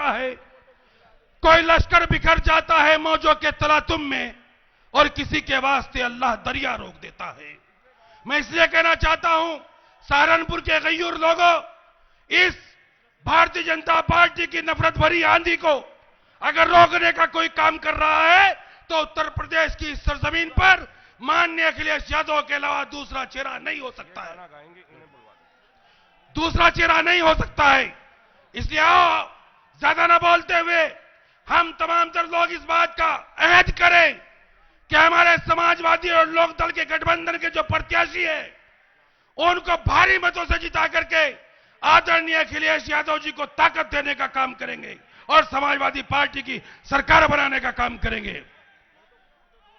जाता है, कोई लश्कर बिखर जाता है मौजों के तलातुम में, और किसी के वास्ते अल्लाह दरिया रोक देता है। मैं इसलिए कहना चाहता हूं, सहारनपुर के गयूर लोगों, इस भारतीय जनता पार्टी की नफरत भरी आंधी को अगर रोकने का कोई काम कर रहा है तो उत्तर प्रदेश की सरजमीन पर माननीय अखिलेश यादव के अलावा दूसरा चेहरा नहीं हो सकता है, दूसरा चेहरा नहीं हो सकता है। इसलिए आओ, ज्यादा ना बोलते हुए हम तमाम तर लोग इस बात का अहद करें कि हमारे समाजवादी और लोकदल के गठबंधन के जो प्रत्याशी है उनको भारी मतों से जिता करके आदरणीय अखिलेश यादव जी को ताकत देने का काम करेंगे और समाजवादी पार्टी की सरकार बनाने का काम करेंगे।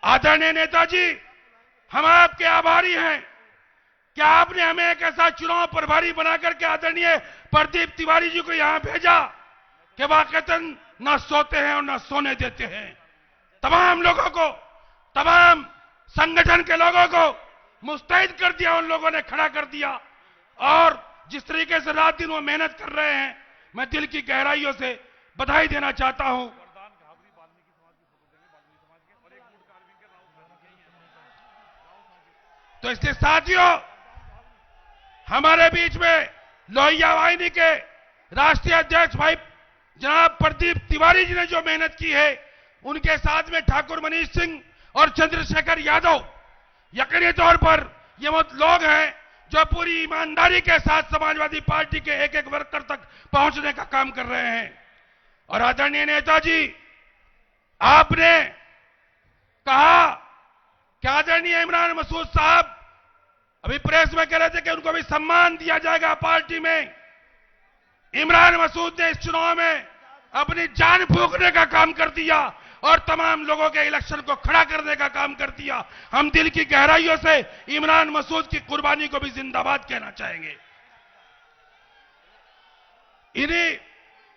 आदरणीय नेताजी, हम आपके आभारी हैं कि आपने हमें एक ऐसा चुनाव प्रभारी बनाकर के आदरणीय प्रदीप तिवारी जी को यहां भेजा कि वाकईतन न सोते हैं और न सोने देते हैं। तमाम लोगों को, तमाम संगठन के लोगों को मुस्तैद कर दिया, उन लोगों ने खड़ा कर दिया, और जिस तरीके से रात दिन वो मेहनत कर रहे हैं, मैं दिल की गहराइयों से बधाई देना चाहता हूं। तो इसलिए साथियों, हमारे बीच में लोहिया वाहिनी के राष्ट्रीय अध्यक्ष भाई जनाब प्रदीप तिवारी जी ने जो मेहनत की है, उनके साथ में ठाकुर मनीष सिंह और चंद्रशेखर यादव, यकीनी तौर पर ये वो लोग हैं जो पूरी ईमानदारी के साथ समाजवादी पार्टी के एक एक वर्कर तक पहुंचने का काम कर रहे हैं। और आदरणीय नेताजी, आपने कहा कि आदरणीय इमरान मसूद साहब अभी प्रेस में कह रहे थे कि उनको भी सम्मान दिया जाएगा पार्टी में। इमरान मसूद ने इस चुनाव में अपनी जान फूंकने का काम कर दिया और तमाम लोगों के इलेक्शन को खड़ा करने का काम कर दिया। हम दिल की गहराइयों से इमरान मसूद की कुर्बानी को भी जिंदाबाद कहना चाहेंगे। इन्हीं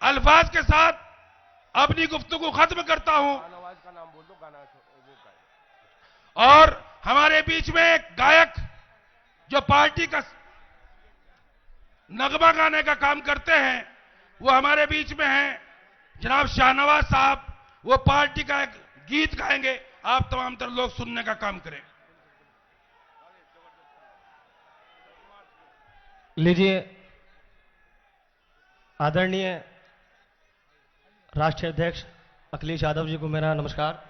अल्फाज के साथ अपनी गुफ्तगू खत्म करता हूं और हमारे बीच में एक गायक जो पार्टी का नगमा गाने का काम करते हैं, वो हमारे बीच में हैं जनाब शाहनवाज साहब। वो पार्टी का एक गीत गाएंगे, आप तमाम तर लोग सुनने का काम करें। लीजिए, आदरणीय राष्ट्रीय अध्यक्ष अखिलेश यादव जी को मेरा नमस्कार।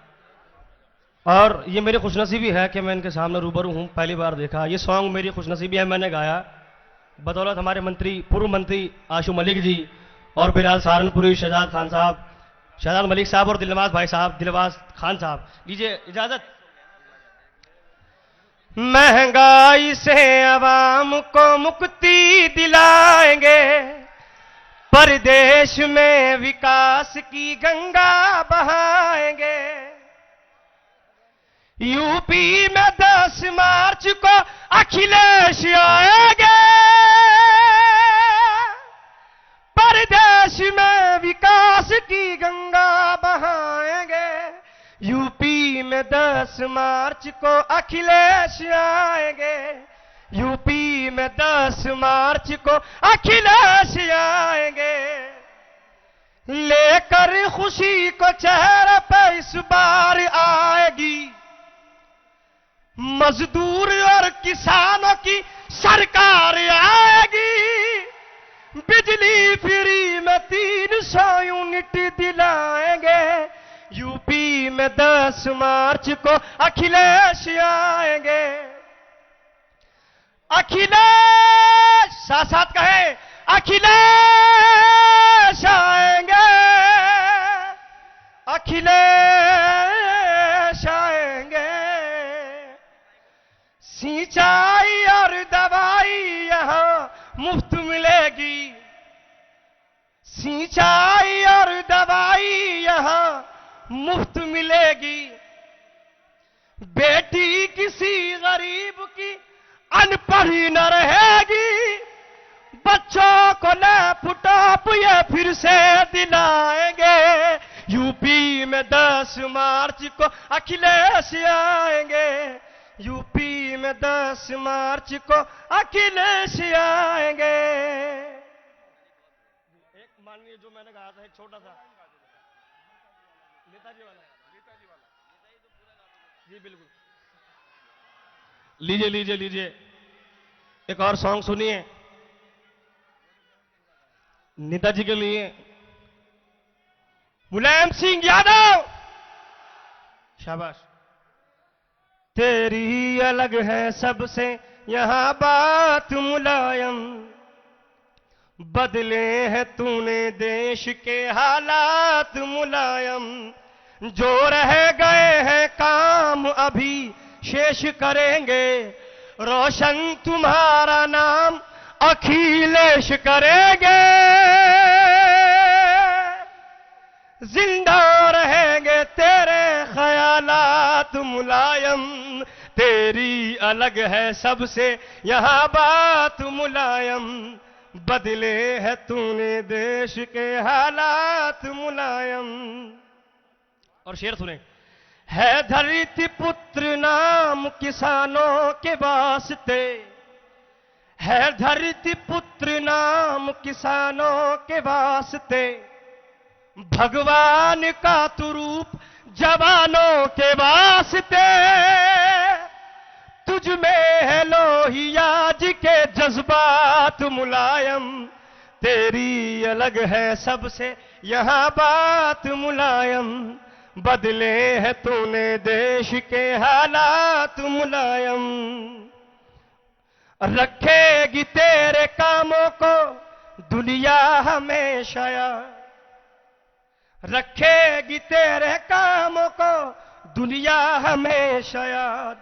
और ये मेरी खुशनसीबी है कि मैं इनके सामने रूबरू हूं, पहली बार देखा। ये सॉन्ग मेरी खुशनसीबी है, मैंने गाया बदौलत हमारे मंत्री, पूर्व मंत्री आशु मलिक जी और बिलाल सहारनपुरी, शहजाद खान साहब, शहजाद मलिक साहब और दिलवास भाई साहब, दिलवास खान साहब। लीजिए इजाजत। महंगाई से अवाम को मुक्ति दिलाएंगे, परदेश में विकास की गंगा बहाएंगे। यूपी में 10 मार्च को अखिलेश आएंगे, परदेश में विकास की गंगा बहाएंगे। यूपी में 10 मार्च को अखिलेश आएंगे, यूपी में 10 मार्च को अखिलेश आएंगे। लेकर खुशी को चेहरे पे इस बार आएगी, मजदूर और किसानों की सरकार आएगी। बिजली फ्री में 300 यूनिट दिलाएंगे, यूपी में 10 मार्च को अखिलेश आएंगे। अखिलेश, साथ साथ कहे अखिलेश आएंगे, अखिलेश आएंगे। सिंचाई और दवाई यहां मुफ्त मिलेगी, सिंचाई और दवाई यहां मुफ्त मिलेगी। बेटी किसी गरीब की अनपढ़ न रहेगी, बच्चों को लैपटॉप ये फिर से दिलाएंगे। यूपी में 10 मार्च को अखिलेश आएंगे, यूपी में 10 मार्च को अखिलेश आएंगे। माननीय जो मैंने गाया था एक छोटा सा नेताजी वाला। जी बिल्कुल, लीजिए लीजिए लीजिए, एक और सॉन्ग सुनिए नेताजी के लिए। मुलायम सिंह यादव, शाबाश। तेरी अलग है सबसे यहां बात मुलायम, बदले हैं तूने देश के हालात मुलायम, जो रह गए हैं काम अभी शेष करेंगे, रोशन तुम्हारा नाम अखिलेश करेंगे, जिंदा रहेंगे तेरे ख्यालात मुलायम, तेरी अलग है सबसे यहां बात मुलायम, बदले है तूने देश के हालात मुलायम। और शेर सुने। है धरती पुत्र नाम किसानों के वास्ते, है धरती पुत्र नाम किसानों के वास्ते, भगवान का तू रूप जवानों के वास्ते, तुझ में है लोहिया जी के जज्बात मुलायम, तेरी अलग है सबसे यहां बात मुलायम, बदले है तूने देश के हालात मुलायम, रखेगी तेरे कामों को दुनिया हमेशा याद, रखेगी तेरे कामों को दुनिया हमेशा याद,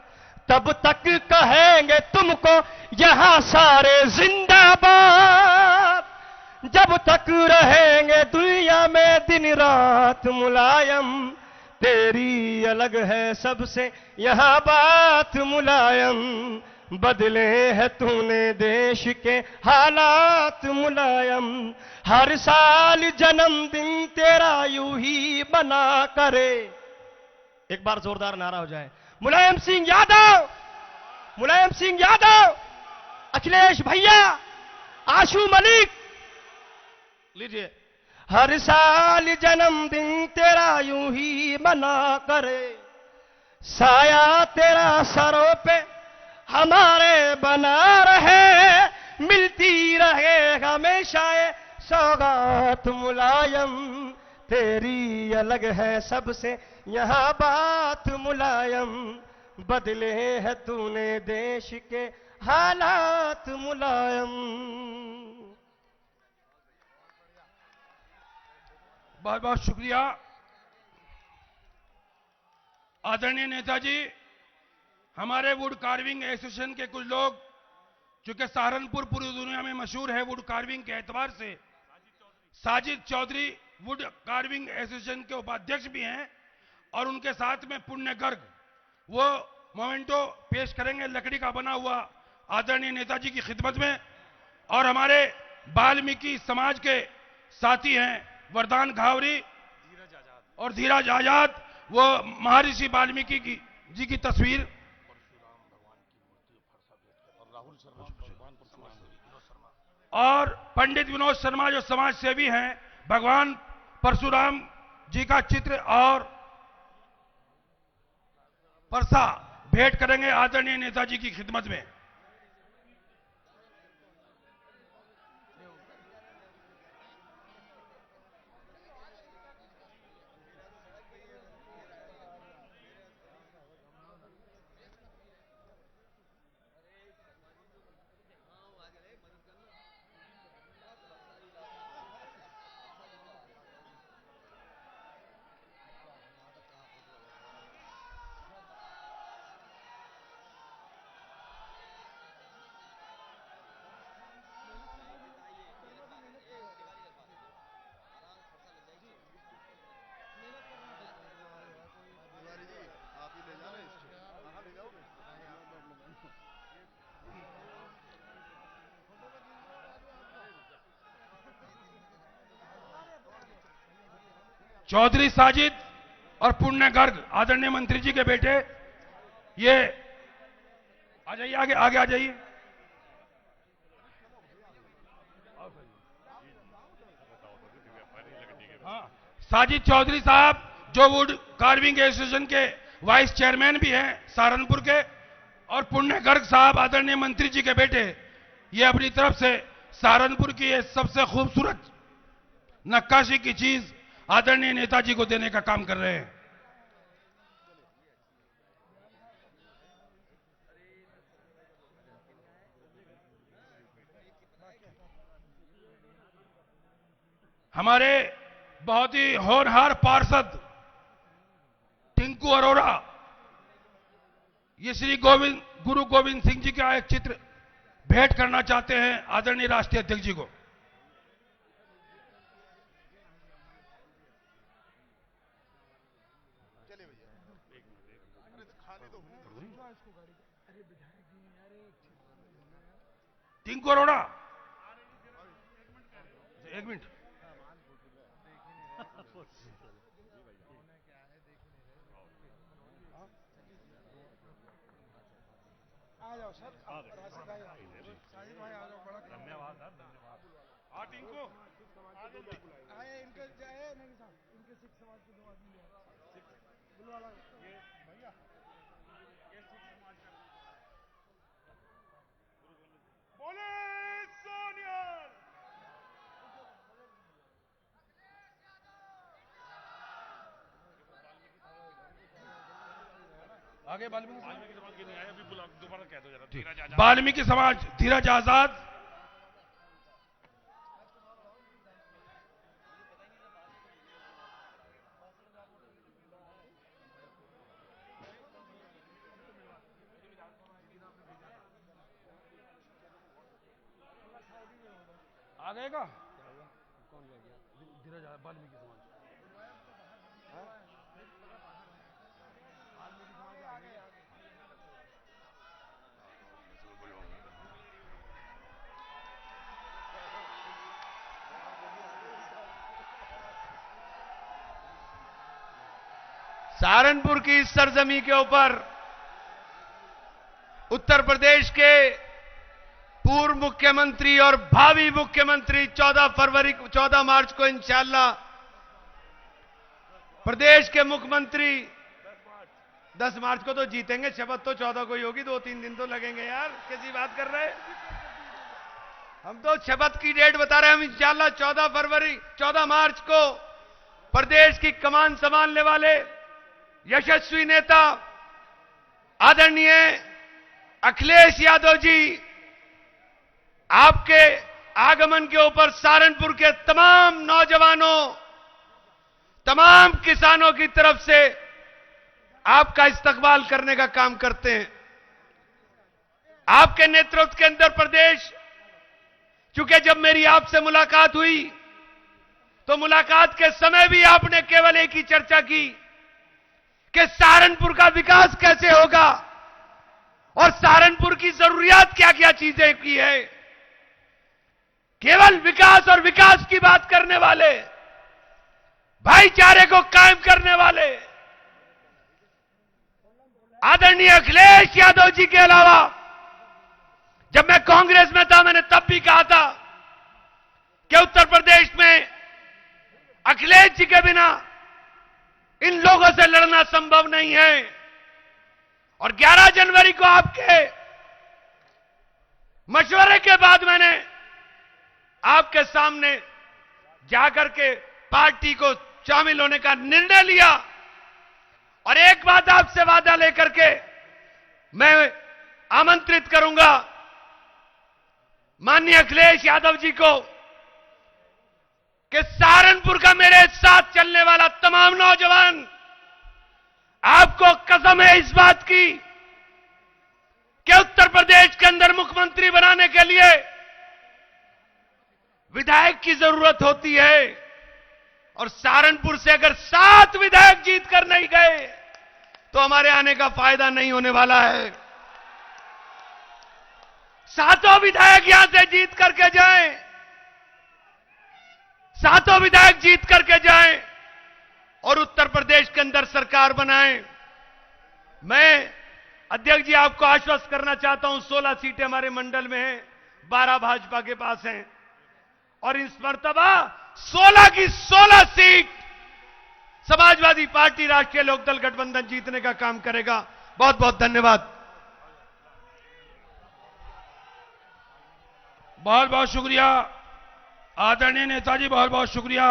तब तक कहेंगे तुमको यहां सारे जिंदाबाद, जब तक रहेंगे दुनिया में दिन रात मुलायम, तेरी अलग है सबसे यहां बात मुलायम, बदले है तूने देश के हालात मुलायम, हर साल जन्मदिन तेरा यूं ही बना करे। एक बार जोरदार नारा हो जाए, मुलायम सिंह यादव, मुलायम सिंह यादव, अखिलेश भैया, आशू मलिक। लीजिए। हर साल जन्मदिन तेरा यूं ही मना करे, साया तेरा सरों पे हमारे बना रहे, मिलती रहे हमेशा ये सौगात मुलायम, तेरी अलग है सबसे यहां बात मुलायम, बदले है तूने देश के हालात मुलायम। बहुत बहुत शुक्रिया आदरणीय नेताजी। हमारे वुड कार्विंग एसोसिएशन के कुछ लोग, चूंकि सहारनपुर पूरी दुनिया में मशहूर है वुड कार्विंग के एतबार से, Sajid Chaudhary wood carving association के उपाध्यक्ष भी हैं और उनके साथ में पुण्य गर्ग, वो मोमेंटो पेश करेंगे लकड़ी का बना हुआ आदरणीय नेताजी की खिदमत में। और हमारे वाल्मीकि समाज के साथी हैं वरदान घावरी और धीरज आजाद, वो महर्षि वाल्मीकि जी की तस्वीर, और पंडित विनोद शर्मा जो समाज सेवी हैं, भगवान परशुराम जी का चित्र और परसा भेंट करेंगे आदरणीय नेताजी की खिदमत में। चौधरी साजिद और पुण्य गर्ग आदरणीय मंत्री जी के बेटे, ये आ जाइए, आगे आगे आ जाइए। साजिद चौधरी साहब जो वुड कार्विंग एसोसिएशन के वाइस चेयरमैन भी हैं सहारनपुर के, और पुण्य गर्ग साहब आदरणीय मंत्री जी के बेटे, ये अपनी तरफ से सहारनपुर की ये सबसे खूबसूरत नक्काशी की चीज आदरणीय नेताजी को देने का काम कर रहे हैं। हमारे बहुत ही होनहार पार्षद टिंकू अरोड़ा ये श्री गुरु गोविंद सिंह जी का एक चित्र भेंट करना चाहते हैं आदरणीय राष्ट्रीय अध्यक्ष जी को। टिंकू अरोड़ा, एक मिनट। आ जाओ सर, राशिद भाई, साजिद भाई आ जाओ। बड़ा धन्यवाद सर, धन्यवाद। हाँ टिंकू आए, इनके जाए नहीं साहब, इनके सिख समाज के 2 आदमी बुलवा ला ये भैया, ये सिख समाज का बोले सोनिया। आगे वाल्मीकि समाज के नहीं आए, अभी दोबारा कह दो जरा। वाल्मीकि समाज धीरज आजाद, आ गएगा कौन ले गया? धीरज वाल्मीकि समाज सहारनपुर की इस सरजमी के ऊपर उत्तर प्रदेश के पूर्व मुख्यमंत्री और भावी मुख्यमंत्री 14 मार्च को इंशाअल्लाह प्रदेश के मुख्यमंत्री 10 मार्च को तो जीतेंगे, शपथ तो 14 को ही होगी, 2-3 दिन तो लगेंगे यार, कैसी बात कर रहे हैं। हम तो शपथ की डेट बता रहे हैं। हम इंशाअल्लाह 14 मार्च को प्रदेश की कमान संभालने वाले यशस्वी नेता आदरणीय अखिलेश यादव जी, आपके आगमन के ऊपर सहारनपुर के तमाम नौजवानों, तमाम किसानों की तरफ से आपका इस्तकबाल करने का काम करते हैं। आपके नेतृत्व के अंदर प्रदेश, चूंकि जब मेरी आपसे मुलाकात हुई तो मुलाकात के समय भी आपने केवल एक ही चर्चा की कि सहारनपुर का विकास कैसे होगा और सहारनपुर की जरूरियात क्या क्या चीजें की है। केवल विकास और विकास की बात करने वाले, भाईचारे को कायम करने वाले आदरणीय अखिलेश यादव जी के अलावा, जब मैं कांग्रेस में था मैंने तब भी कहा था कि उत्तर प्रदेश में अखिलेश जी के बिना इन लोगों से लड़ना संभव नहीं है। और 11 जनवरी को आपके मशवरे के बाद मैंने आपके सामने जाकर के पार्टी को शामिल होने का निर्णय लिया। और एक बात आपसे वादा लेकर के मैं आमंत्रित करूंगा माननीय अखिलेश यादव जी को कि सहारनपुर का मेरे साथ चलने वाला तमाम नौजवान, आपको कसम है इस बात की कि उत्तर प्रदेश के अंदर मुख्यमंत्री बनाने के लिए विधायक की जरूरत होती है। और सहारनपुर से अगर 7 विधायक जीत कर नहीं गए तो हमारे आने का फायदा नहीं होने वाला है। 7 विधायक यहां से जीत करके जाएं, 7 विधायक जीत करके जाएं और उत्तर प्रदेश के अंदर सरकार बनाएं। मैं अध्यक्ष जी आपको आश्वस्त करना चाहता हूं, 16 सीटें हमारे मंडल में हैं, 12 भाजपा के पास हैं और इस मर्तबा 16 की 16 सीट समाजवादी पार्टी राष्ट्रीय लोकदल गठबंधन जीतने का काम करेगा। बहुत बहुत धन्यवाद। बहुत बहुत शुक्रिया आदरणीय नेताजी, बहुत बहुत शुक्रिया।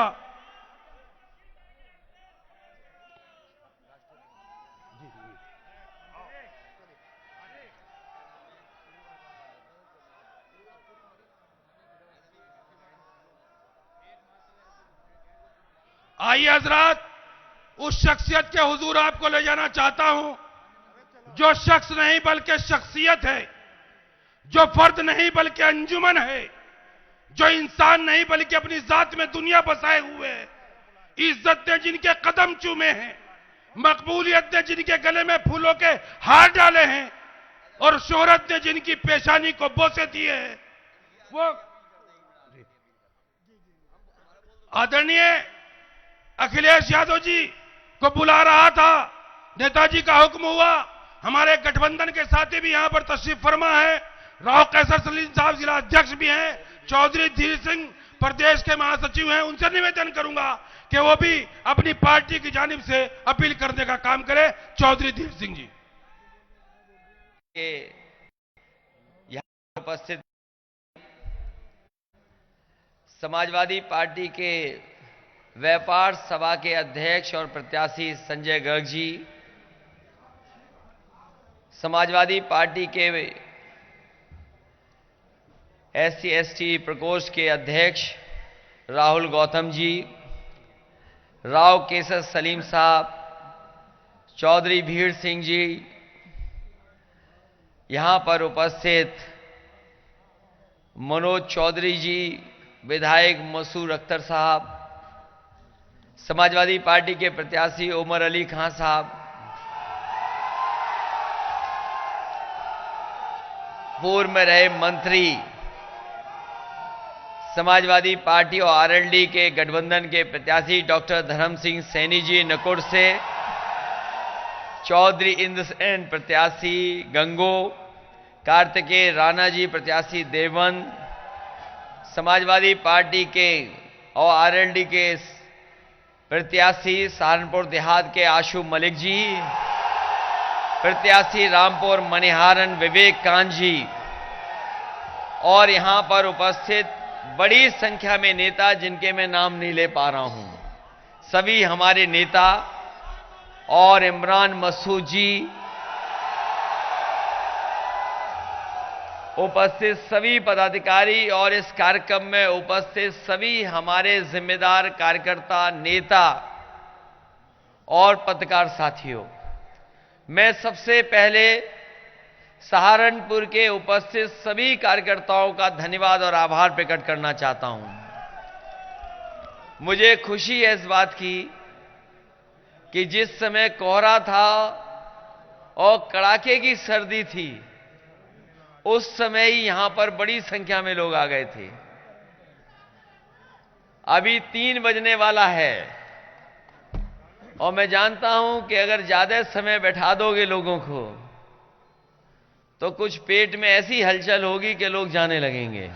आइए हजरात, उस शख्सियत के हुजूर आपको ले जाना चाहता हूं जो शख्स नहीं बल्कि शख्सियत है, जो फर्द नहीं बल्कि अंजुमन है, जो इंसान नहीं बल्कि अपनी जात में दुनिया बसाए हुए है, इज्जत ने जिनके कदम चूमे हैं, मकबूलियत ने जिनके गले में फूलों के हार डाले हैं और शोहरत ने जिनकी पेशानी को बोसे दिए हैं, वो आदरणीय अखिलेश यादव जी को बुला रहा था। नेताजी का हुक्म हुआ। हमारे गठबंधन के साथी भी यहां पर तशरीफ फरमा है। राव कैसर सलीम साहब जिला अध्यक्ष भी हैं, चौधरी धीर सिंह प्रदेश के महासचिव हैं। उनसे निवेदन करूंगा कि वो भी अपनी पार्टी की जानिब से अपील करने का काम करें। चौधरी धीर सिंह जी। यहां उपस्थित समाजवादी पार्टी के व्यापार सभा के अध्यक्ष और प्रत्याशी संजय गर्ग जी, समाजवादी पार्टी के SC/ST प्रकोष्ठ के अध्यक्ष राहुल गौतम जी, राव केसर सलीम साहब, चौधरी भीड़ सिंह जी, यहां पर उपस्थित मनोज चौधरी जी, विधायक मसूर अख्तर साहब, समाजवादी पार्टी के प्रत्याशी उमर अली खान साहब, पूर्व में रहे मंत्री, समाजवादी पार्टी और RLD के गठबंधन के प्रत्याशी डॉक्टर धर्म सिंह सैनी जी नकुड़ से, चौधरी इंद्र सेन प्रत्याशी गंगो, कार्तिकेय राणा जी प्रत्याशी देवबंद, समाजवादी पार्टी के और RLD के प्रत्याशी सहारनपुर देहात के आशु मलिक जी, प्रत्याशी रामपुर मनिहारन विवेक कांत जी और यहां पर उपस्थित बड़ी संख्या में नेता जिनके मैं नाम नहीं ले पा रहा हूं, सभी हमारे नेता और इमरान मसूद जी, उपस्थित सभी पदाधिकारी और इस कार्यक्रम में उपस्थित सभी हमारे जिम्मेदार कार्यकर्ता, नेता और पत्रकार साथियों, मैं सबसे पहले सहारनपुर के उपस्थित सभी कार्यकर्ताओं का धन्यवाद और आभार प्रकट करना चाहता हूं। मुझे खुशी है इस बात की कि जिस समय कोहरा था और कड़ाके की सर्दी थी, उस समय ही यहां पर बड़ी संख्या में लोग आ गए थे। अभी 3 बजने वाला है और मैं जानता हूं कि अगर ज्यादा समय बैठा दोगे लोगों को तो कुछ पेट में ऐसी हलचल होगी कि लोग जाने लगेंगे।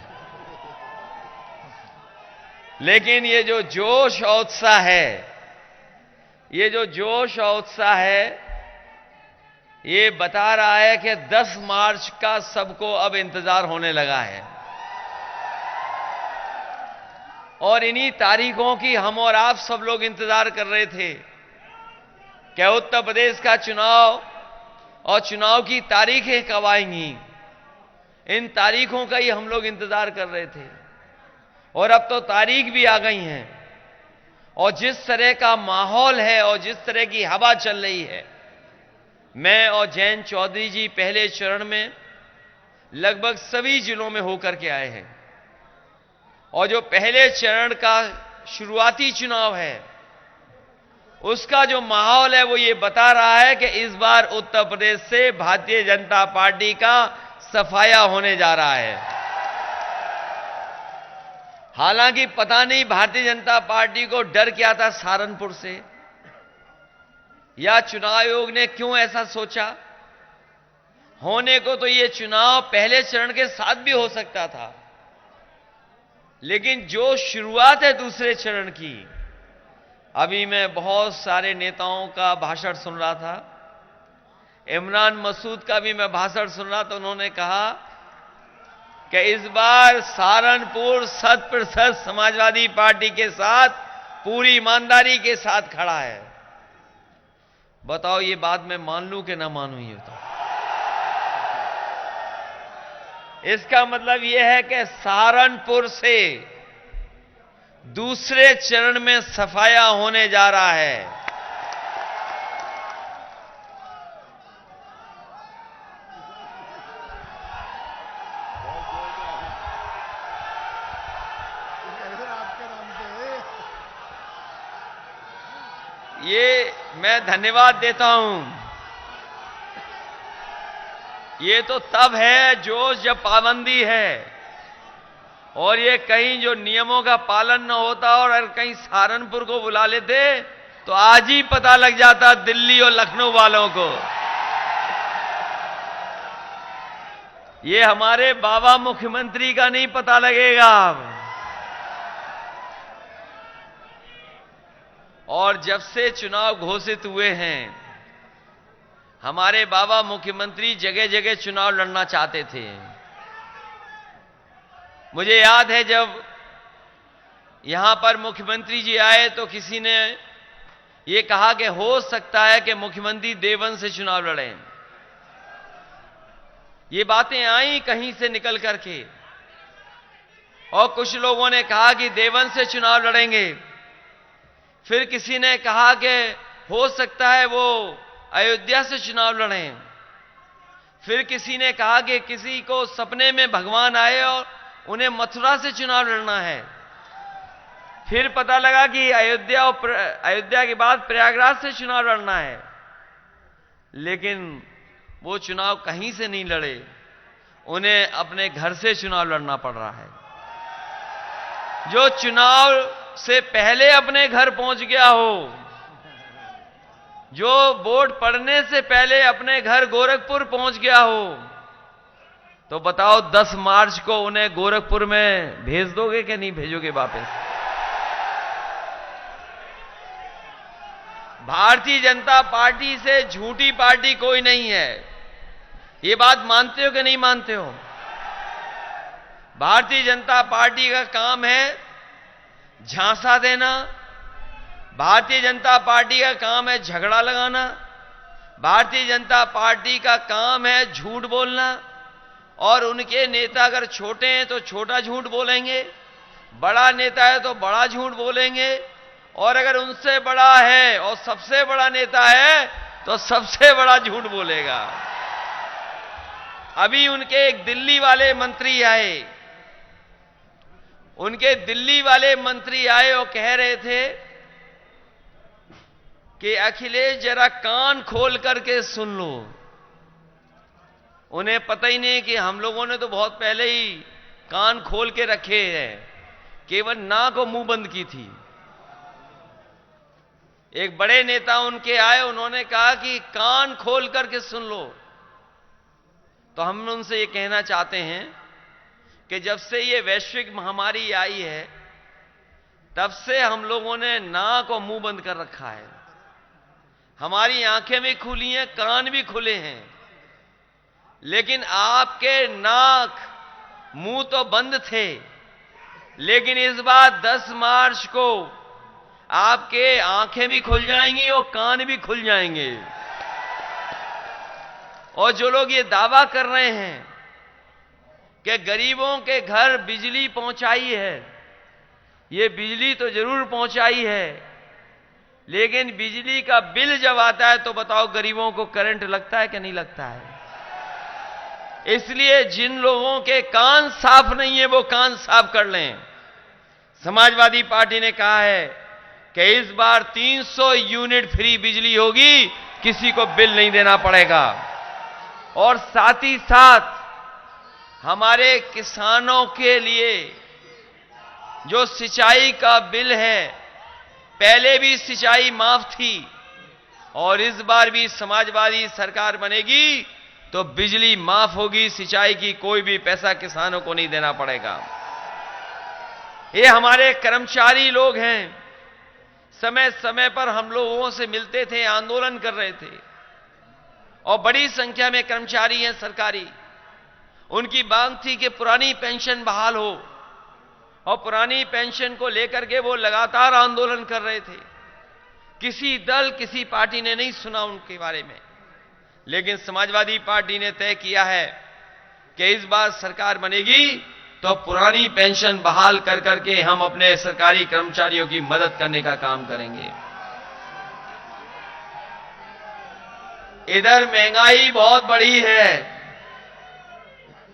लेकिन ये जो जोश और उत्साह है, ये जो जोश और उत्साह है, ये बता रहा है कि 10 मार्च का सबको अब इंतजार होने लगा है और इन्हीं तारीखों की हम और आप सब लोग इंतजार कर रहे थे कि उत्तर प्रदेश का चुनाव और चुनाव की तारीखें कब आएंगी। इन तारीखों का ही हम लोग इंतजार कर रहे थे और अब तो तारीख भी आ गई हैं और जिस तरह का माहौल है और जिस तरह की हवा चल रही है, मैं और जयंत चौधरी जी पहले चरण में लगभग सभी जिलों में होकर के आए हैं और जो पहले चरण का शुरुआती चुनाव है उसका जो माहौल है वो ये बता रहा है कि इस बार उत्तर प्रदेश से भारतीय जनता पार्टी का सफाया होने जा रहा है। हालांकि पता नहीं भारतीय जनता पार्टी को डर क्या था सहारनपुर से, या चुनाव आयोग ने क्यों ऐसा सोचा। होने को तो ये चुनाव पहले चरण के साथ भी हो सकता था, लेकिन जो शुरुआत है दूसरे चरण की, अभी मैं बहुत सारे नेताओं का भाषण सुन रहा था, इमरान मसूद का भी मैं भाषण सुन रहा था। उन्होंने कहा कि इस बार सहारनपुर 100% समाजवादी पार्टी के साथ पूरी ईमानदारी के साथ खड़ा है। बताओ ये बात मैं मान लूं कि ना मानूं? ये तो इसका मतलब यह है कि सहारनपुर से दूसरे चरण में सफाया होने जा रहा है। ये मैं धन्यवाद देता हूं। ये तो तब है जो जब पाबंदी है, और ये कहीं जो नियमों का पालन न होता और अगर कहीं सहारनपुर को बुला लेते तो आज ही पता लग जाता दिल्ली और लखनऊ वालों को। ये हमारे बाबा मुख्यमंत्री का नहीं पता लगेगा। और जब से चुनाव घोषित हुए हैं, हमारे बाबा मुख्यमंत्री जगह जगह चुनाव लड़ना चाहते थे। मुझे याद है जब यहां पर मुख्यमंत्री जी आए तो किसी ने यह कहा कि हो सकता है कि मुख्यमंत्री देवबंद से चुनाव लड़ें। ये बातें आई कहीं से निकल करके, और कुछ लोगों ने कहा कि देवबंद से चुनाव लड़ेंगे। फिर किसी ने कहा कि हो सकता है वो अयोध्या से चुनाव लड़ें। फिर किसी ने कहा कि किसी को सपने में भगवान आए और उन्हें मथुरा से चुनाव लड़ना है। फिर पता लगा कि अयोध्या के बाद प्रयागराज से चुनाव लड़ना है। लेकिन वो चुनाव कहीं से नहीं लड़े, उन्हें अपने घर से चुनाव लड़ना पड़ रहा है। जो चुनाव से पहले अपने घर पहुंच गया हो, जो वोट पड़ने से पहले अपने घर गोरखपुर पहुंच गया हो, तो बताओ 10 मार्च को उन्हें गोरखपुर में भेज दोगे कि नहीं भेजोगे वापस? भारतीय जनता पार्टी से झूठी पार्टी कोई नहीं है। ये बात मानते हो कि नहीं मानते हो? भारतीय जनता पार्टी का काम है झांसा देना। भारतीय जनता पार्टी का काम है झगड़ा लगाना। भारतीय जनता पार्टी का काम है झूठ बोलना। और उनके नेता अगर छोटे हैं तो छोटा झूठ बोलेंगे, बड़ा नेता है तो बड़ा झूठ बोलेंगे, और अगर उनसे बड़ा है और सबसे बड़ा नेता है तो सबसे बड़ा झूठ बोलेगा। अभी उनके एक दिल्ली वाले मंत्री आए, और कह रहे थे कि अखिलेश जरा कान खोल करके सुन लो। उन्हें पता ही नहीं कि हम लोगों ने तो बहुत पहले ही कान खोल के रखे हैं, केवल नाक और मुंह बंद की थी। एक बड़े नेता उनके आए, उन्होंने कहा कि कान खोल करके सुन लो। तो हम उनसे ये कहना चाहते हैं कि जब से ये वैश्विक महामारी आई है, तब से हम लोगों ने नाक और मुंह बंद कर रखा है। हमारी आंखें भी खुली हैं, कान भी खुले हैं, लेकिन आपके नाक मुंह तो बंद थे। लेकिन इस बार 10 मार्च को आपके आंखें भी खुल जाएंगी और कान भी खुल जाएंगे। और जो लोग ये दावा कर रहे हैं कि गरीबों के घर बिजली पहुंचाई है, ये बिजली तो जरूर पहुंचाई है, लेकिन बिजली का बिल जब आता है तो बताओ गरीबों को करंट लगता है कि नहीं लगता है? इसलिए जिन लोगों के कान साफ नहीं है वो कान साफ कर लें। समाजवादी पार्टी ने कहा है कि इस बार 300 यूनिट फ्री बिजली होगी, किसी को बिल नहीं देना पड़ेगा। और साथ ही साथ हमारे किसानों के लिए जो सिंचाई का बिल है, पहले भी सिंचाई माफ थी और इस बार भी समाजवादी सरकार बनेगी तो बिजली माफ होगी, सिंचाई की कोई भी पैसा किसानों को नहीं देना पड़ेगा। ये हमारे कर्मचारी लोग हैं, समय समय पर हम लोगों से मिलते थे, आंदोलन कर रहे थे, और बड़ी संख्या में कर्मचारी हैं सरकारी। उनकी मांग थी कि पुरानी पेंशन बहाल हो, और पुरानी पेंशन को लेकर के वो लगातार आंदोलन कर रहे थे। किसी दल, किसी पार्टी ने नहीं सुना उनके बारे में, लेकिन समाजवादी पार्टी ने तय किया है कि इस बार सरकार बनेगी तो पुरानी पेंशन बहाल कर करके हम अपने सरकारी कर्मचारियों की मदद करने का काम करेंगे। इधर महंगाई बहुत बढ़ी है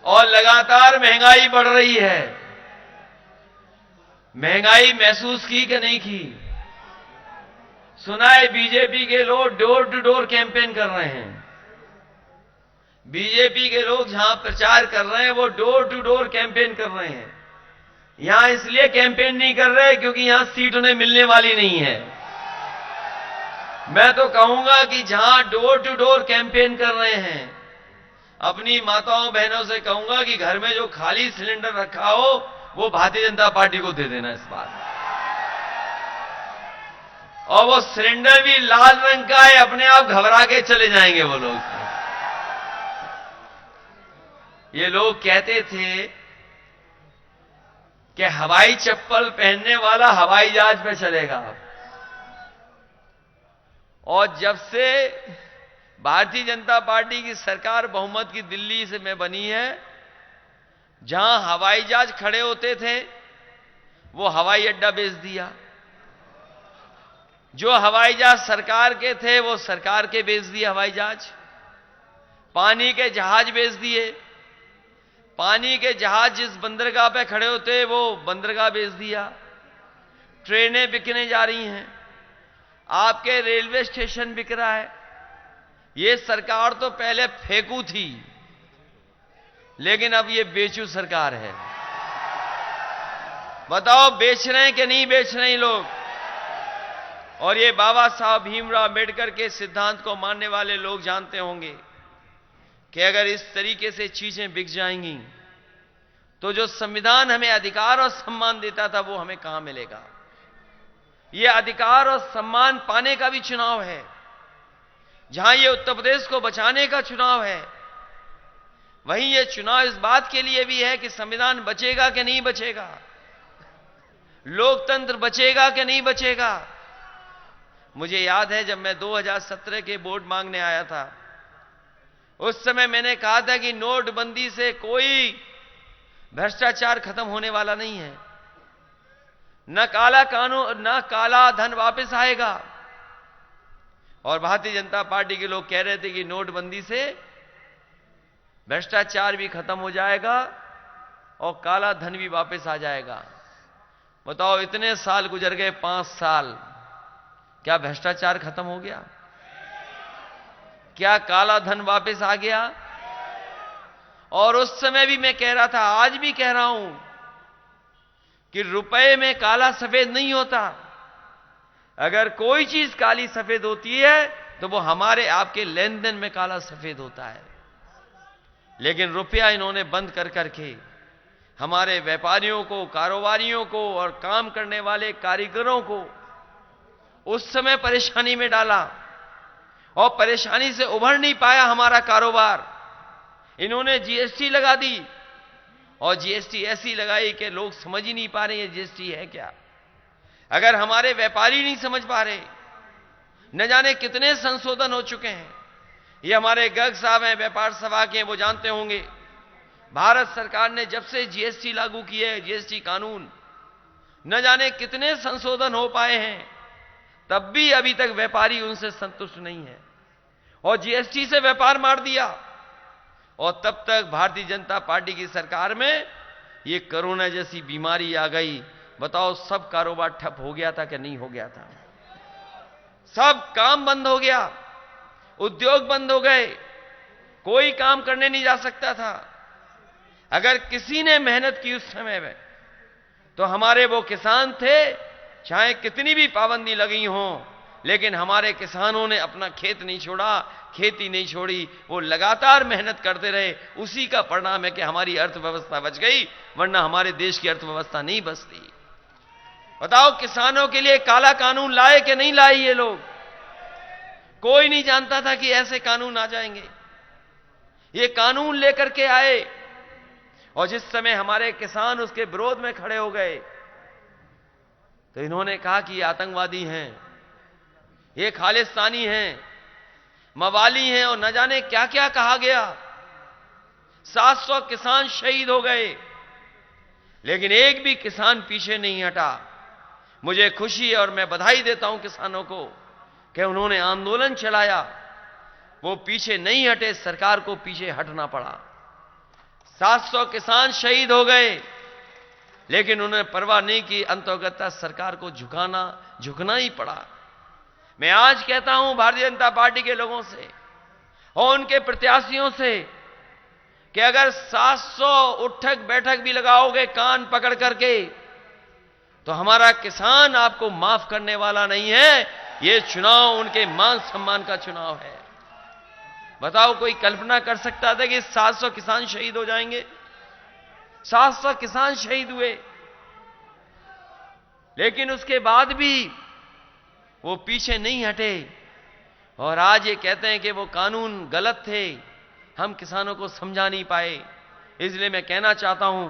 और लगातार महंगाई बढ़ रही है। महंगाई महसूस की कि नहीं की? सुना है बीजेपी के लोग डोर टू डोर कैंपेन कर रहे हैं। बीजेपी के लोग जहां प्रचार कर रहे हैं वो डोर टू डोर कैंपेन कर रहे हैं। यहां इसलिए कैंपेन नहीं कर रहे क्योंकि यहां सीट उन्हें मिलने वाली नहीं है। मैं तो कहूंगा कि जहां डोर टू डोर कैंपेन कर रहे हैं, अपनी माताओं बहनों से कहूंगा कि घर में जो खाली सिलेंडर रखा हो वो भारतीय जनता पार्टी को दे देना इस बार। और वो सिलेंडर भी लाल रंग का है, अपने आप घबरा के चले जाएंगे वो लोग। ये लोग कहते थे कि हवाई चप्पल पहनने वाला हवाई जहाज पे चलेगा, और जब से भारतीय जनता पार्टी की सरकार बहुमत की दिल्ली से में बनी है, जहां हवाई जहाज खड़े होते थे वो हवाई अड्डा बेच दिया। जो हवाई जहाज सरकार के थे वो सरकार के बेच दिए हवाई जहाज। पानी के जहाज बेच दिए। पानी के जहाज जिस बंदरगाह पे खड़े होते वो बंदरगाह बेच दिया। ट्रेनें बिकने जा रही हैं। आपके रेलवे स्टेशन बिक रहा है। ये सरकार तो पहले फेंकू थी, लेकिन अब ये बेचू सरकार है। बताओ बेच रहे हैं कि नहीं बेच रहे हैं लोग? और ये बाबा साहब भीमराव अम्बेडकर के सिद्धांत को मानने वाले लोग जानते होंगे कि अगर इस तरीके से चीजें बिक जाएंगी तो जो संविधान हमें अधिकार और सम्मान देता था वो हमें कहां मिलेगा। ये अधिकार और सम्मान पाने का भी चुनाव है। जहां ये उत्तर प्रदेश को बचाने का चुनाव है, वहीं ये चुनाव इस बात के लिए भी है कि संविधान बचेगा कि नहीं बचेगा, लोकतंत्र बचेगा कि नहीं बचेगा। मुझे याद है जब मैं 2017 के वोट मांगने आया था, उस समय मैंने कहा था कि नोटबंदी से कोई भ्रष्टाचार खत्म होने वाला नहीं है, न काला कानून न काला धन वापस आएगा। और भारतीय जनता पार्टी के लोग कह रहे थे कि नोटबंदी से भ्रष्टाचार भी खत्म हो जाएगा और काला धन भी वापस आ जाएगा। बताओ इतने साल गुजर गए, 5 साल, क्या भ्रष्टाचार खत्म हो गया? क्या काला धन वापस आ गया? और उस समय भी मैं कह रहा था, आज भी कह रहा हूं कि रुपए में काला सफेद नहीं होता। अगर कोई चीज काली सफेद होती है तो वो हमारे आपके लेन देन में काला सफेद होता है। लेकिन रुपया इन्होंने बंद कर करके हमारे व्यापारियों को, कारोबारियों को और काम करने वाले कारीगरों को उस समय परेशानी में डाला, और परेशानी से उभर नहीं पाया हमारा कारोबार। इन्होंने जीएसटी लगा दी, और जीएसटी ऐसी लगाई कि लोग समझ ही नहीं पा रहे हैं जीएसटी है क्या। अगर हमारे व्यापारी नहीं समझ पा रहे, न जाने कितने संशोधन हो चुके हैं। ये हमारे गर्ग साहब हैं, व्यापार सभा के, वो जानते होंगे। भारत सरकार ने जब से जीएसटी लागू किए है, जीएसटी कानून, न जाने कितने संशोधन हो पाए हैं, तब भी अभी तक व्यापारी उनसे संतुष्ट नहीं है, और जीएसटी से व्यापार मार दिया। और तब तक भारतीय जनता पार्टी की सरकार में ये कोरोना जैसी बीमारी आ गई। बताओ सब कारोबार ठप हो गया था कि नहीं हो गया था? सब काम बंद हो गया, उद्योग बंद हो गए, कोई काम करने नहीं जा सकता था। अगर किसी ने मेहनत की उस समय में तो हमारे वो किसान थे, चाहे कितनी भी पाबंदी लगी हो, लेकिन हमारे किसानों ने अपना खेत नहीं छोड़ा, खेती नहीं छोड़ी, वो लगातार मेहनत करते रहे। उसी का परिणाम है कि हमारी अर्थव्यवस्था बच गई, वरना हमारे देश की अर्थव्यवस्था नहीं बचती। बताओ किसानों के लिए काला कानून लाए कि नहीं लाए ये लोग? कोई नहीं जानता था कि ऐसे कानून आ जाएंगे। ये कानून लेकर के आए और जिस समय हमारे किसान उसके विरोध में खड़े हो गए तो इन्होंने कहा कि ये आतंकवादी हैं, ये खालिस्तानी हैं, मवाली हैं और न जाने क्या क्या कहा गया। 700 किसान शहीद हो गए, लेकिन एक भी किसान पीछे नहीं हटा। मुझे खुशी है और मैं बधाई देता हूं किसानों को कि उन्होंने आंदोलन चलाया, वो पीछे नहीं हटे, सरकार को पीछे हटना पड़ा। 700 किसान शहीद हो गए, लेकिन उन्होंने परवाह नहीं की, अंततः सरकार को झुकना ही पड़ा। मैं आज कहता हूं भारतीय जनता पार्टी के लोगों से और उनके प्रत्याशियों से कि अगर 700 उठक बैठक भी लगाओगे कान पकड़ करके तो हमारा किसान आपको माफ करने वाला नहीं है। ये चुनाव उनके मान सम्मान का चुनाव है। बताओ कोई कल्पना कर सकता था कि 700 किसान शहीद हो जाएंगे? 700 किसान शहीद हुए, लेकिन उसके बाद भी वो पीछे नहीं हटे और आज ये कहते हैं कि वो कानून गलत थे, हम किसानों को समझा नहीं पाए। इसलिए मैं कहना चाहता हूं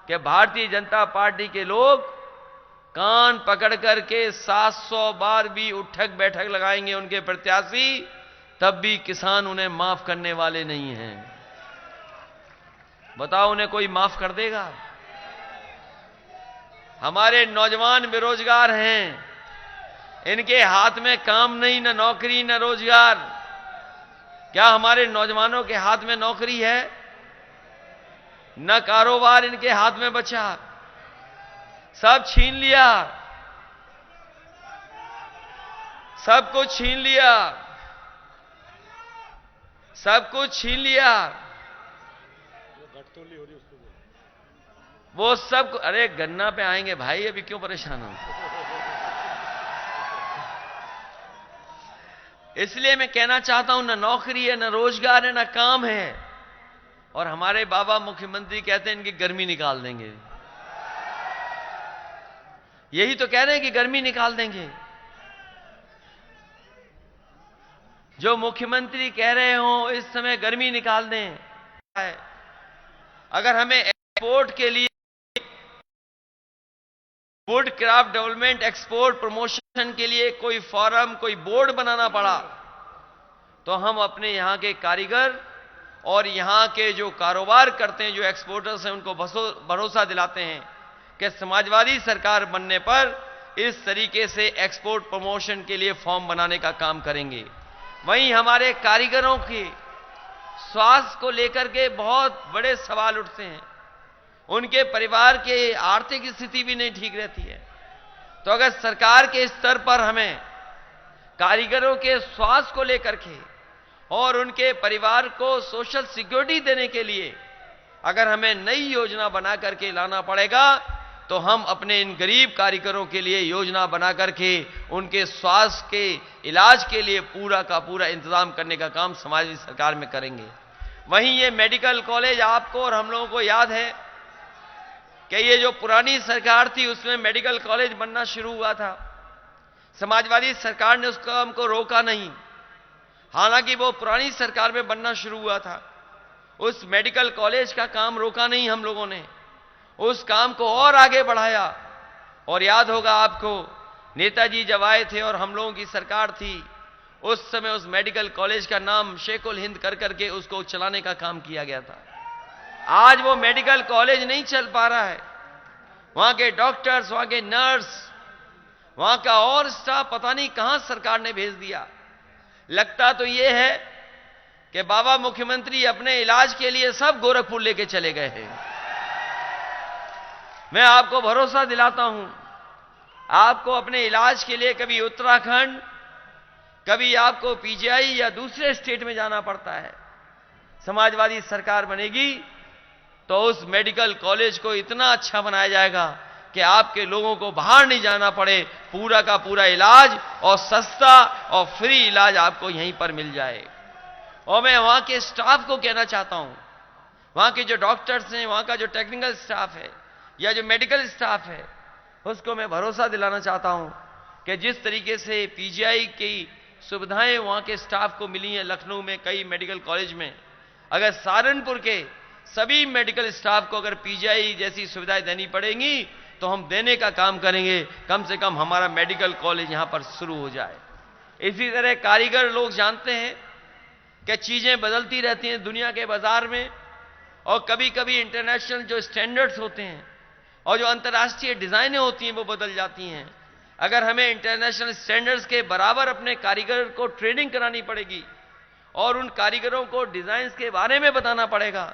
कि भारतीय जनता पार्टी के लोग कान पकड़ करके 700 बार भी उठक बैठक लगाएंगे उनके प्रत्याशी, तब भी किसान उन्हें माफ करने वाले नहीं हैं। बताओ उन्हें कोई माफ कर देगा? हमारे नौजवान बेरोजगार हैं, इनके हाथ में काम नहीं, न नौकरी न रोजगार। क्या हमारे नौजवानों के हाथ में नौकरी है? न कारोबार इनके हाथ में बचा, सब छीन लिया, सब कुछ छीन लिया, सब कुछ छीन लिया। वो सब, अरे गन्ना पे आएंगे भाई, अभी क्यों परेशान हो? इसलिए मैं कहना चाहता हूं, ना नौकरी है, ना रोजगार है, ना काम है। और हमारे बाबा मुख्यमंत्री कहते हैं इनकी गर्मी निकाल देंगे। यही तो कह रहे हैं कि गर्मी निकाल देंगे। जो मुख्यमंत्री कह रहे हो इस समय गर्मी निकाल दें, अगर हमें एक्सपोर्ट के लिए would craft development export promotion के लिए कोई फॉरम, कोई बोर्ड बनाना पड़ा, तो हम अपने यहां के कारीगर और यहां के जो कारोबार करते हैं, जो एक्सपोर्टर्स हैं, उनको भरोसा दिलाते हैं कि समाजवादी सरकार बनने पर इस तरीके से एक्सपोर्ट प्रमोशन के लिए फॉर्म बनाने का काम करेंगे। वहीं हमारे कारीगरों के स्वास्थ्य को लेकर के बहुत बड़े सवाल उठते हैं, उनके परिवार के आर्थिक स्थिति भी नहीं ठीक रहती है। तो अगर सरकार के स्तर पर हमें कारीगरों के स्वास्थ्य को लेकर के और उनके परिवार को सोशल सिक्योरिटी देने के लिए अगर हमें नई योजना बना करके लाना पड़ेगा, तो हम अपने इन गरीब कारीगरों के लिए योजना बना करके उनके स्वास्थ्य के इलाज के लिए पूरा का पूरा इंतजाम करने का काम समाजवादी सरकार में करेंगे। वहीं ये मेडिकल कॉलेज आपको और हम लोगों को याद है कि ये जो पुरानी सरकार थी उसमें मेडिकल कॉलेज बनना शुरू हुआ था। समाजवादी सरकार ने उस काम को रोका नहीं, हालांकि वो पुरानी सरकार में बनना शुरू हुआ था। उस मेडिकल कॉलेज का काम रोका नहीं, हम लोगों ने उस काम को और आगे बढ़ाया। और याद होगा आपको, नेताजी जब आए थे और हम लोगों की सरकार थी, उस समय उस मेडिकल कॉलेज का नाम शेख उल हिंद कर करके उसको चलाने का काम किया गया था। आज वो मेडिकल कॉलेज नहीं चल पा रहा है। वहां के डॉक्टर्स, वहां के नर्स, वहां का और स्टाफ पता नहीं कहां सरकार ने भेज दिया। लगता तो ये है कि बाबा मुख्यमंत्री अपने इलाज के लिए सब गोरखपुर लेके चले गए हैं। मैं आपको भरोसा दिलाता हूं, आपको अपने इलाज के लिए कभी उत्तराखंड, कभी आपको पीजीआई या दूसरे स्टेट में जाना पड़ता है। समाजवादी सरकार बनेगी तो उस मेडिकल कॉलेज को इतना अच्छा बनाया जाएगा कि आपके लोगों को बाहर नहीं जाना पड़े, पूरा का पूरा इलाज और सस्ता और फ्री इलाज आपको यहीं पर मिल जाए। और मैं वहां के स्टाफ को कहना चाहता हूं, वहां के जो डॉक्टर्स हैं, वहां का जो टेक्निकल स्टाफ है या जो मेडिकल स्टाफ है, उसको मैं भरोसा दिलाना चाहता हूं कि जिस तरीके से पीजीआई की सुविधाएं वहां के स्टाफ को मिली हैं, लखनऊ में कई मेडिकल कॉलेज में, अगर सहारनपुर के सभी मेडिकल स्टाफ को अगर पीजीआई जैसी सुविधाएं देनी पड़ेंगी तो हम देने का काम करेंगे। कम से कम हमारा मेडिकल कॉलेज यहां पर शुरू हो जाए। इसी तरह कारीगर लोग जानते हैं कि चीजें बदलती रहती हैं दुनिया के बाजार में, और कभी कभी इंटरनेशनल जो स्टैंडर्ड्स होते हैं और जो अंतर्राष्ट्रीय डिजाइनें होती हैं वो बदल जाती हैं। अगर हमें इंटरनेशनल स्टैंडर्ड्स के बराबर अपने कारीगर को ट्रेनिंग करानी पड़ेगी और उन कारीगरों को डिजाइन्स के बारे में बताना पड़ेगा,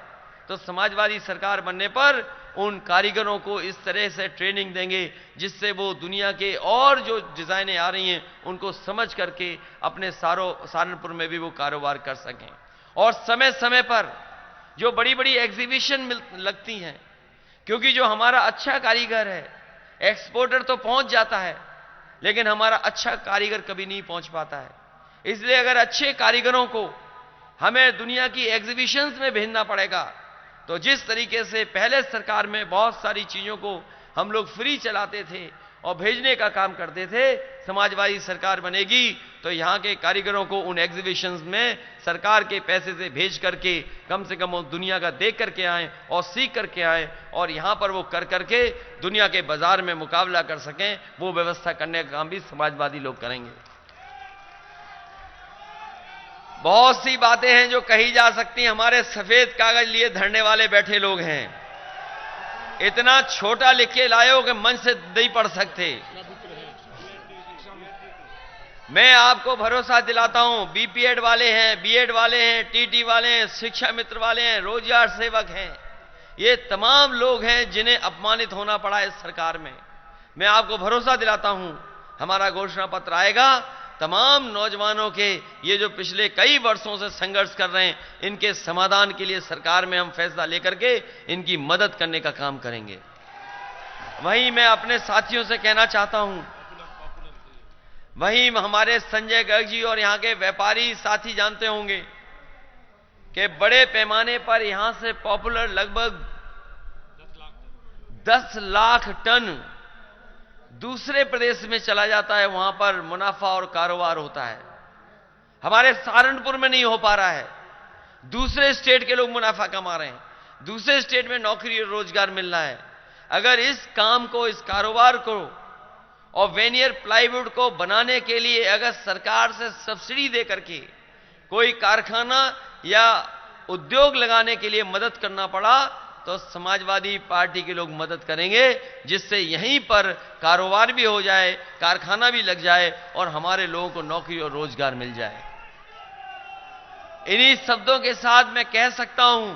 तो समाजवादी सरकार बनने पर उन कारीगरों को इस तरह से ट्रेनिंग देंगे जिससे वो दुनिया के और जो डिजाइनें आ रही हैं उनको समझ करके अपने सहारनपुर में भी वो कारोबार कर सकें। और समय समय पर जो बड़ी बड़ी एग्जीबिशन लगती हैं, क्योंकि जो हमारा अच्छा कारीगर है, एक्सपोर्टर तो पहुंच जाता है लेकिन हमारा अच्छा कारीगर कभी नहीं पहुंच पाता है। इसलिए अगर अच्छे कारीगरों को हमें दुनिया की एग्जीबिशंस में भेजना पड़ेगा, तो जिस तरीके से पहले सरकार में बहुत सारी चीजों को हम लोग फ्री चलाते थे और भेजने का काम करते थे, समाजवादी सरकार बनेगी तो यहां के कारीगरों को उन एग्जीबिशंस में सरकार के पैसे से भेज करके कम से कम वो दुनिया का देख करके आए और सीख करके आए और यहां पर वो कर करके दुनिया के बाजार में मुकाबला कर सकें, वो व्यवस्था करने का काम भी समाजवादी लोग करेंगे। बहुत सी बातें हैं जो कही जा सकती हैं। हमारे सफेद कागज लिए धरने वाले बैठे लोग हैं, इतना छोटा लिख के लाए हो कि मन से नहीं पढ़ सकते। मैं आपको भरोसा दिलाता हूं, बीपीएड वाले हैं, बीएड वाले हैं, टीटी वाले हैं, शिक्षा मित्र वाले हैं, रोजगार सेवक हैं, ये तमाम लोग हैं जिन्हें अपमानित होना पड़ा इस सरकार में। मैं आपको भरोसा दिलाता हूं हमारा घोषणा पत्र आएगा, तमाम नौजवानों के ये जो पिछले कई वर्षों से संघर्ष कर रहे हैं, इनके समाधान के लिए सरकार में हम फैसला लेकर के इनकी मदद करने का काम करेंगे। वहीं मैं अपने साथियों से कहना चाहता हूं, वहीं हमारे संजय गर्ग जी और यहां के व्यापारी साथी जानते होंगे कि बड़े पैमाने पर यहां से पॉपुलर लगभग 10 लाख टन दूसरे प्रदेश में चला जाता है, वहां पर मुनाफा और कारोबार होता है। हमारे सहारनपुर में नहीं हो पा रहा है, दूसरे स्टेट के लोग मुनाफा कमा रहे हैं, दूसरे स्टेट में नौकरी और रोजगार मिल रहा है। अगर इस काम को, इस कारोबार को और वेनियर प्लाईवुड को बनाने के लिए अगर सरकार से सब्सिडी दे करके कोई कारखाना या उद्योग लगाने के लिए मदद करना पड़ा, तो समाजवादी पार्टी के लोग मदद करेंगे, जिससे यहीं पर कारोबार भी हो जाए, कारखाना भी लग जाए और हमारे लोगों को नौकरी और रोजगार मिल जाए। इन्हीं शब्दों के साथ मैं कह सकता हूं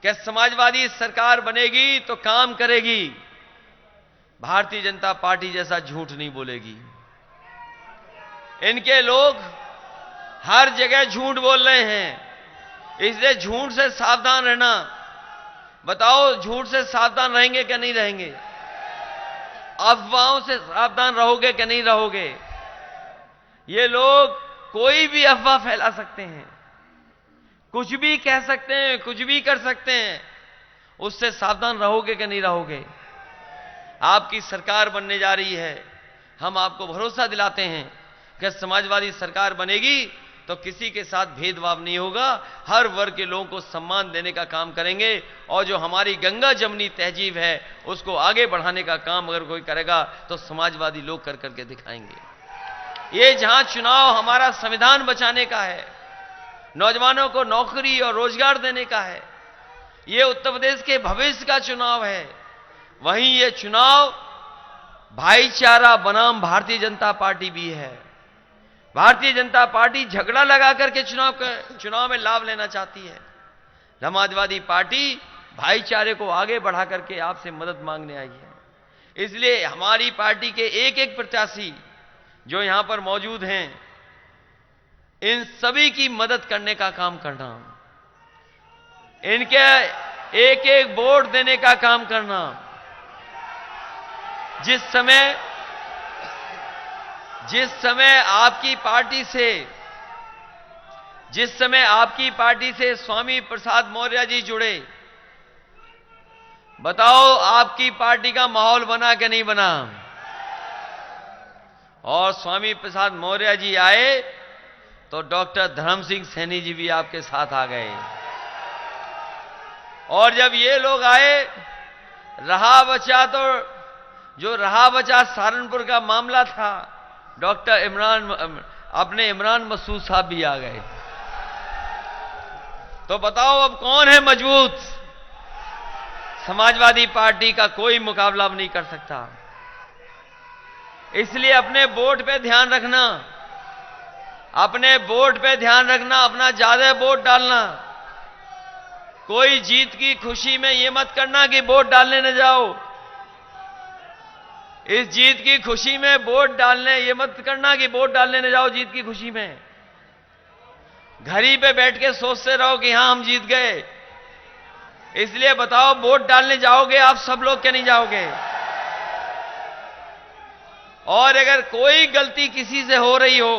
कि समाजवादी सरकार बनेगी तो काम करेगी, भारतीय जनता पार्टी जैसा झूठ नहीं बोलेगी। इनके लोग हर जगह झूठ बोल रहे हैं, इसलिए झूठ से सावधान रहना। बताओ, झूठ से सावधान रहेंगे कि नहीं रहेंगे? अफवाहों से सावधान रहोगे कि नहीं रहोगे? ये लोग कोई भी अफवाह फैला सकते हैं, कुछ भी कह सकते हैं, कुछ भी कर सकते हैं, उससे सावधान रहोगे कि नहीं रहोगे? आपकी सरकार बनने जा रही है, हम आपको भरोसा दिलाते हैं कि समाजवादी सरकार बनेगी तो किसी के साथ भेदभाव नहीं होगा, हर वर्ग के लोगों को सम्मान देने का काम करेंगे और जो हमारी गंगा जमनी तहजीब है उसको आगे बढ़ाने का काम अगर कोई करेगा तो समाजवादी लोग कर करके दिखाएंगे। ये जहां चुनाव हमारा संविधान बचाने का है, नौजवानों को नौकरी और रोजगार देने का है, ये उत्तर प्रदेश के भविष्य का चुनाव है, वहीं ये चुनाव भाईचारा बनाम भारतीय जनता पार्टी भी है। भारतीय जनता पार्टी झगड़ा लगा करके चुनाव में लाभ लेना चाहती है, समाजवादी पार्टी भाईचारे को आगे बढ़ा करके आपसे मदद मांगने आई है। इसलिए हमारी पार्टी के एक एक प्रत्याशी जो यहां पर मौजूद हैं, इन सभी की मदद करने का काम करना, इनके एक एक वोट देने का काम करना। जिस समय आपकी पार्टी से स्वामी प्रसाद मौर्य जी जुड़े, बताओ आपकी पार्टी का माहौल बना कि नहीं बना? और स्वामी प्रसाद मौर्य जी आए तो डॉक्टर धर्म सिंह सैनी जी भी आपके साथ आ गए। और जब ये लोग आए, रहा बचा तो जो रहा बचा सहारनपुर का मामला था, डॉक्टर इमरान मसूद साहब भी आ गए। तो बताओ अब कौन है मजबूत? समाजवादी पार्टी का कोई मुकाबला अब नहीं कर सकता। इसलिए अपने वोट पे ध्यान रखना, अपने वोट पे ध्यान रखना, अपना ज्यादा वोट डालना। कोई जीत की खुशी में ये मत करना कि वोट डालने न जाओ। इस जीत की खुशी में वोट डालने ये मत करना कि वोट डालने न जाओ जीत की खुशी में। घर ही पे बैठ के सोचते रहो कि हां हम जीत गए। इसलिए बताओ वोट डालने जाओगे आप सब लोग क्या नहीं जाओगे? और अगर कोई गलती किसी से हो रही हो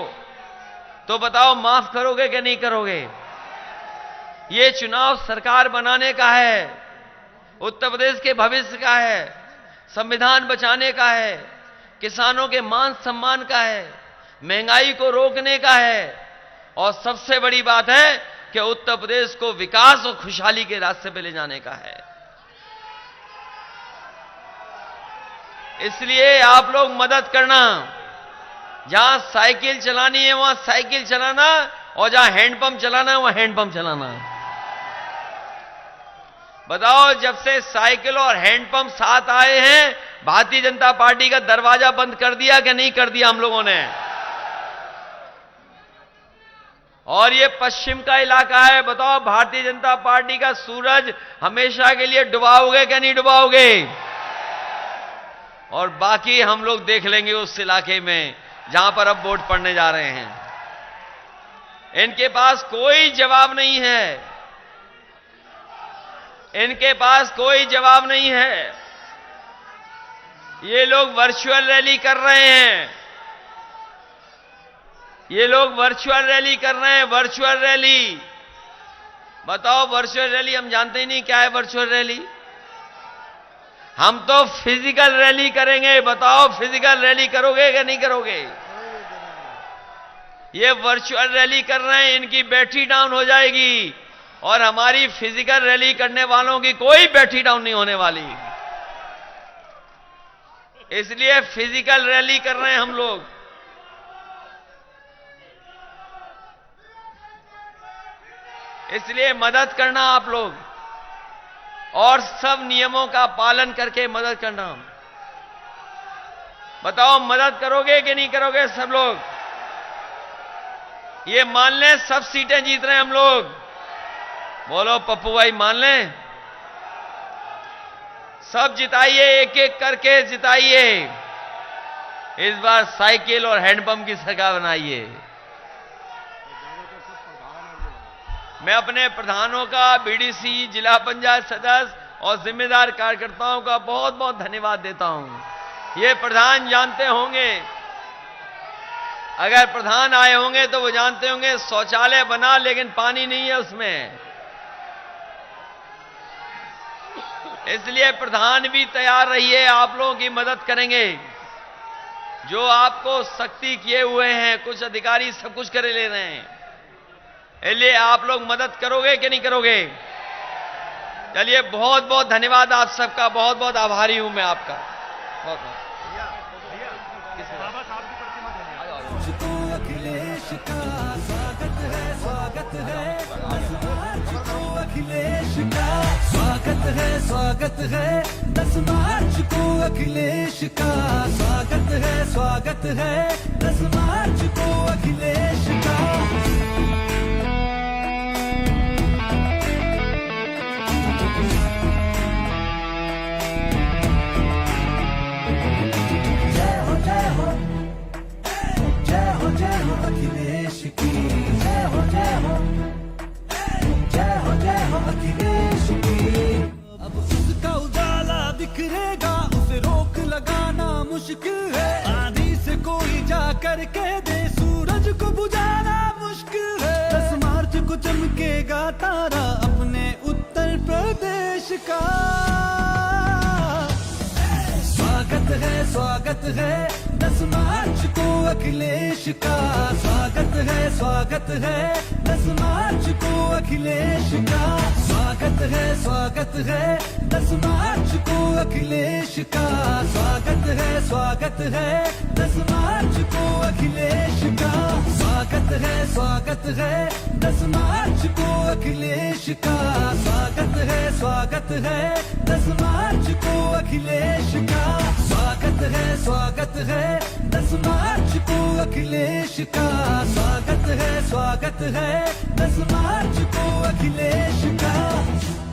तो बताओ माफ करोगे कि नहीं करोगे? ये चुनाव सरकार बनाने का है, उत्तर प्रदेश के भविष्य का है, संविधान बचाने का है, किसानों के मान सम्मान का है, महंगाई को रोकने का है, और सबसे बड़ी बात है कि उत्तर प्रदेश को विकास और खुशहाली के रास्ते पे ले जाने का है। इसलिए आप लोग मदद करना। जहां साइकिल चलानी है वहां साइकिल चलाना, और जहां हैंडपंप चलाना है वहां हैंडपंप चलाना। बताओ जब से साइकिल और हैंडपंप साथ आए हैं, भारतीय जनता पार्टी का दरवाजा बंद कर दिया कि नहीं कर दिया हम लोगों ने? और ये पश्चिम का इलाका है, बताओ भारतीय जनता पार्टी का सूरज हमेशा के लिए डुबाओगे कि नहीं डुबाओगे? और बाकी हम लोग देख लेंगे उस इलाके में जहां पर अब वोट पड़ने जा रहे हैं। इनके पास कोई जवाब नहीं है, इनके पास कोई जवाब नहीं है। ये लोग वर्चुअल रैली कर रहे हैं, ये लोग वर्चुअल रैली कर रहे हैं, वर्चुअल रैली। बताओ वर्चुअल रैली हम जानते ही नहीं क्या है वर्चुअल रैली। हम तो फिजिकल रैली करेंगे। बताओ फिजिकल रैली करोगे कि नहीं करोगे? ये वर्चुअल रैली कर रहे हैं, इनकी बैटरी डाउन हो जाएगी, और हमारी फिजिकल रैली करने वालों की कोई बैटरी डाउन नहीं होने वाली। इसलिए फिजिकल रैली कर रहे हैं हम लोग। इसलिए मदद करना आप लोग, और सब नियमों का पालन करके मदद करना। बताओ मदद करोगे कि नहीं करोगे सब लोग? ये मान लें सब सीटें जीत रहे हैं हम लोग। बोलो पप्पू भाई मान लें? सब जिताइए, एक एक करके जिताइए। इस बार साइकिल और हैंडपंप की सरकार बनाइए। मैं अपने प्रधानों का, बीडीसी, जिला पंचायत सदस्य और जिम्मेदार कार्यकर्ताओं का बहुत बहुत धन्यवाद देता हूं। ये प्रधान जानते होंगे, अगर प्रधान आए होंगे तो वो जानते होंगे शौचालय बना लेकिन पानी नहीं है उसमें। इसलिए प्रधान भी तैयार रहिए, आप लोगों की मदद करेंगे। जो आपको सख्ती किए हुए हैं, कुछ अधिकारी सब कुछ करे ले रहे हैं, इसलिए आप लोग मदद करोगे कि नहीं करोगे? चलिए बहुत बहुत धन्यवाद आप सबका, बहुत बहुत आभारी हूं मैं आपका, बहुत बहुत। अखिलेश का स्वागत है, स्वागत है, अखिलेश का स्वागत है, स्वागत है, 10 मार्च को अखिलेश का स्वागत है, स्वागत है, 10 मार्च को अखिलेश का। अखिलेश की जय हो, जय हो, जय हो, जय हो अखिलेश की। अब उसका उजाला बिखरेगा, उसे रोक लगाना मुश्किल है। आंधी से कोई जा करके दे, सूरज को बुझाना मुश्किल है। 10 मार्च को चमकेगा तारा अपने उत्तर प्रदेश का। स्वागत है 10 मार्च को अखिलेश का। स्वागत है 10 मार्च को अखिलेश का। स्वागत है 10 मार्च को अखिलेश का। स्वागत है 10 मार्च को अखिलेश का। स्वागत है 10 मार्च को अखिलेश का। स्वागत है 10 मार्च को अखिलेश का। स्वागत है 10 मार्च को अखिलेश का। स्वागत है 10 मार्च को अखिलेश का।